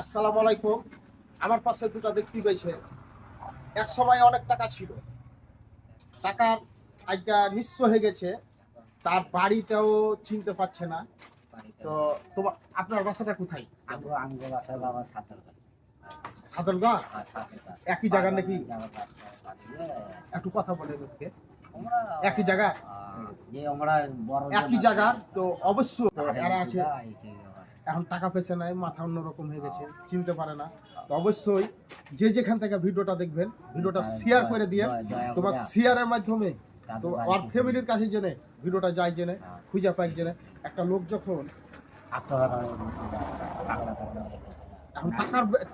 আসসালামু আলাইকুম। আমার পাশে দুটো দেখতে পেয়েছে, এক সময় অনেক টাকা ছিল, টাকার আজকে নিঃস্ব হয়ে গেছে, তার বাড়িটাও চিনতে পারছে না। তো তোমার আপনার বাসাটা কোথায়? আমগো বাসায় বাবা সাঁতার সাদলগা একই জায়গার নাকি? একটু কথা বলে লোককে। একই জায়গা, একই জায়গা। তো অবশ্য এরা আছে, এখন টাকা পয়সা নাই, মাথা অন্যরকম হয়ে গেছে, চিনতে পারে না। তো অবশ্যই যে যেখান থেকে ভিডিওটা দেখবেন, ভিডিওটা শেয়ার করে দিয়ে, তোমার শেয়ারের মাধ্যমে তো আর ফ্যামিলির কাছে জেনে ভিডিওটা যায়, জেনে খুঁজে পাই, জেনে একটা লোক যখন এখন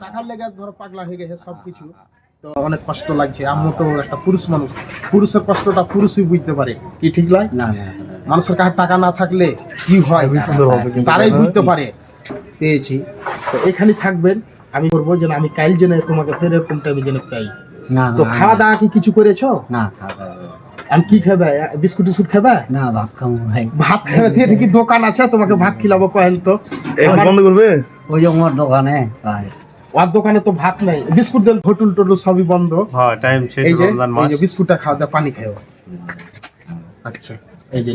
টাকার লেগে ধরো পাগলা হয়ে গেছে সব কিছু, তো অনেক কষ্ট লাগছে। আমি তো একটা পুরুষ মানুষ, পুরুষের কষ্টটা পুরুষই বুঝতে পারে, কি ঠিক নয়? মানুষের কাছে টাকা না থাকলে কি হয় তারাই বুঝতে পারে। পেয়েছি তো এখানে থাকবেন, আমি করবো যেন আমি কাল জেনে তোমাকে ফের এরকম টাইমে জেনে পাই। তো খাওয়া দাওয়া কি কিছু করেছো? না, আমি কি খাবে? বিস্কুট টিস্কুট খাবে? না, ভাত খাবো ভাই। ভাত খাবে? ঠিকই দোকান আছে, তোমাকে ভাত খিলাবো কয়েন। তো বন্ধ করবে ওই যে আমার দোকানে ভাই, ওর দোকানে তো ভাত নাই, বিস্কুট দেন, হোটেল টোটেল সবই বন্ধ। হ্যাঁ টাইম শেষ, এই যে রমজান মাস। এই যে বিস্কুটটা খাও, দা পানি খাও। আচ্ছা এই যে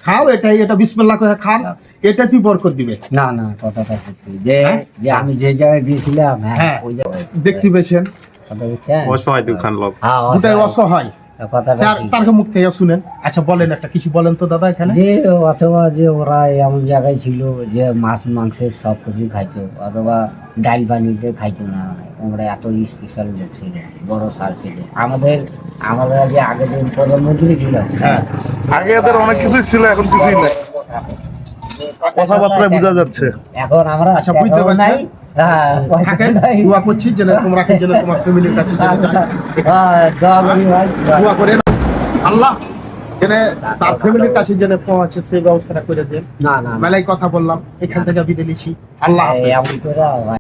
খাও, এটা বিসমিল্লাহ করে খান, এটাতেই বরকত দিবে। না কথাটা সত্যি যে যে আমি যে জায়গায় গিয়েছিলাম, হ্যাঁ ওই জায়গায় দেখতে পেয়েছেন, কথা বুঝছেন? অসহায় দোকান লোক, হ্যাঁ, দুটাই অসহায়। কথাটা ঠিক। তার মুখ থেকে শুনেন। আচ্ছা বলেন, একটা কিছু বলেন তো দাদা এখানে। যে অথবা যে ওরা এমন জায়গায় ছিল যে মাছ মাংসের সব কিছুই খাইতো, অথবা ডাল পানিতে খাইতো না। আমরা এত স্পেশাল লোক ছিল, বড় সার ছিল আমাদের যে আগে যে প্রধানমন্ত্রী ছিল। হ্যাঁ আগে এদের অনেক কিছুই ছিল, এখন কিছুই নাই, কথাবার্তায় বোঝা যাচ্ছে। এখন আমরা আচ্ছা বুঝতে পারছি। নাই। হ্যাঁ, পয়সা থাকেন, নাই। দোয়া করছি যেন তোমরা কি যেন তোমার ফ্যামিলির কাছে যেন যায়। হ্যাঁ, দোয়া করি ভাই। দোয়া করেন আল্লাহ যেন তার ফ্যামিলির কাছে যেন পৌঁছে, সেই ব্যবস্থাটা করে দেন। না মেলায় কথা বললাম, এখান থেকে বিদায় নিচ্ছি। আল্লাহ এই হাফেজ। এমন করে ভাই।